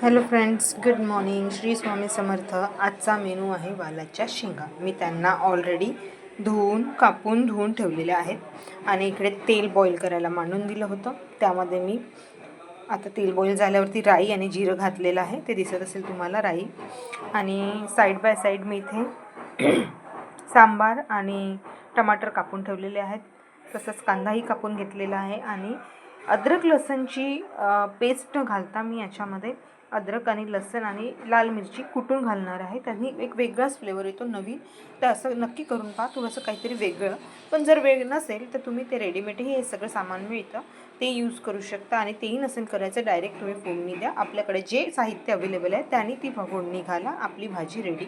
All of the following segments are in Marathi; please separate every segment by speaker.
Speaker 1: Hello friends, good morning. Shri Swami Samarth. आजचा मेनू आहे वालाच्या शेंगा. मी त्यांना ऑलरेडी धुवून ठेवलेल्या आहेत आणि इकडे तेल बॉईल करायला मांडून दिलं होतं. त्यामध्ये मी आता तेल बॉईल झाल्यावरती राई आणि जिरं घातलेलं आहे, ते दिसत असेल तुम्हाला. राई आणि साईड बाय साईड मी इथे सांबार आणि टमाटर कापून ठेवलेले आहेत. तसंच कांदाही कापून घेतलेला आहे आणि अद्रक लसणची पेस्ट घालता मी याच्यामध्ये अद्रक आणि लसूण आणि लाल मिरची कुटून घालणार आहे. त्यांनी एक वेगळाच फ्लेवर येतो नवीन. तर असं नक्की करून पहा, थोडंसं काहीतरी वेगळं. पण जर वेळ नसेल तर तुम्ही ते रेडीमेडही हे सगळं सामान मिळतं, ते यूज करू शकता. आणि तेही नसेल करायचं, डायरेक्ट तुम्ही फोडणी द्या. आपल्याकडे जे साहित्य अवेलेबल आहे त्याने ती फोडणी घाला, आपली भाजी रेडी.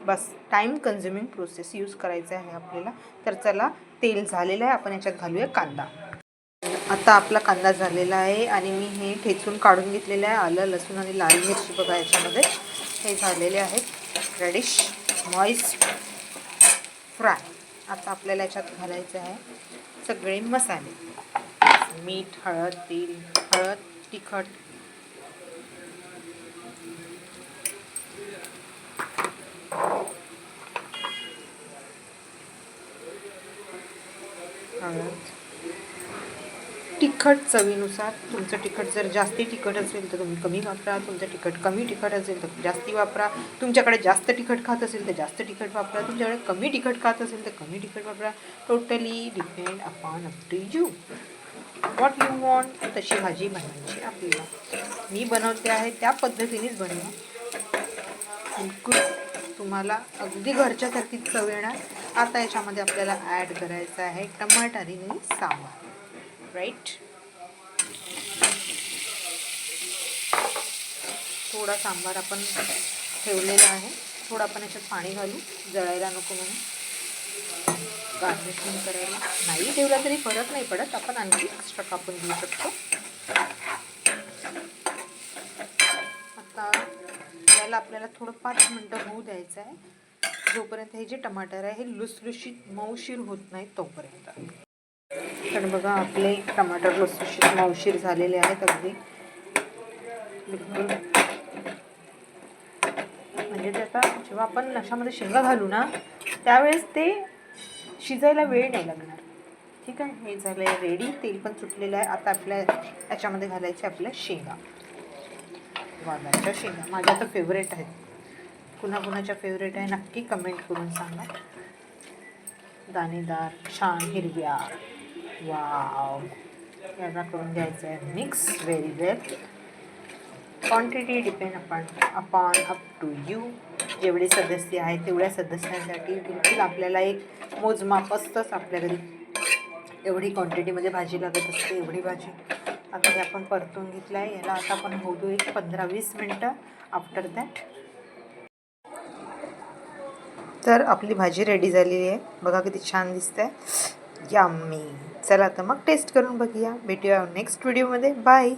Speaker 1: बस टाईम कन्झ्युमिंग प्रोसेस यूज करायचं आहे आपल्याला. तर चला, तेल झालेलं आहे, आपण याच्यात घालूया कांदा. आता आपला कांदा झालेला आहे आणि मी हे ठेचून काढून घेतलेलं आहे. आलं, लसूण आणि लाल मिरची बघा याच्यामध्ये हे झालेले आहेत रेडिश मॉइस्ट फ्राय. आता आपल्याला याच्यात घालायचं आहे सगळे मसाले: मीठ, हळद, तिखट, तिखट चवीनुसार. तुमचं तिखट जर जास्ती तिखट असेल तर तुम्ही कमी वापरा, तुमचं तिखट कमी तिखट असेल तर जास्ती वापरा. तुमच्याकडे जास्त तिखट खात असेल तर जास्त तिखट वापरा, तुमच्याकडे कमी तिखट खात असेल तर कमी तिखट वापरा. Totally depend upon up to you, what you want. तशी भाजी बनवायची आपल्याला. मी बनवते आहे त्या पद्धतीनेच बनवा, बिलकुल तुम्हाला अगदी घरच्यासारखी चव येणार. आता याच्यामध्ये आपल्याला ॲड करायचं आहे टमाटर आणि सांबार. राईट, थोडा सांबार आपण ठेवलेला आहे, थोडं आपण याच्यात पाणी घालू, जळायला नको म्हणून. गार्निशिंग करायला नाही ठेवला तरी फरक नाही पडत, आपण आणखी एक्स्ट्रा कापून घेऊ शकतो. आता याला आपल्याला थोडं 5 मिनटं होऊ द्यायचं आहे, जोपर्यंत हे जे टमाटर आहे हे लुसलुशीत मऊशीर होत नाही तोपर्यंत. तर बघा, आपले टमाटर लुसलुशीत मऊशीर झालेले आहेत अगदी, बिलकुल. म्हणजे ते आता जेव्हा आपण अशामध्ये शेंगा घालू ना, त्यावेळेस ते शिजायला वेळ नाही लागणार. ठीक आहे, हे झालं आहे रेडी. तेल पण सुटलेलं आहे. आता आपल्या याच्यामध्ये घालायचे आपल्या शेंगा, वालाच्या शेंगा. माझ्या तर फेवरेट आहेत. कुणाकुणाच्या फेवरेट आहे नक्की कमेंट करून सांगा. दाणेदार छान हिरव्या, वाव. याला करून घ्यायचं आहे mix very well. Quantity depend upon up to you. जेवढे सदस्य आहेत तेवढ्या सदस्यांसाठी बिलकुल आपल्याला एक मोजमाप असतंच आपल्या घरी. एवढी क्वांटिटीमध्ये भाजी लागत असते, एवढी भाजी. आता हे आपण परतून घेतलं आहे. याला आता आपण होऊ एक 15-20 मिनटं. आफ्टर दॅट तर आपली भाजी रेडी झालेली आहे. बघा किती छान दिसत आहे, यम्मी. चला तर मग टेस्ट करून बघूया. भेटूया नेक्स्ट व्हिडिओमध्ये. बाय.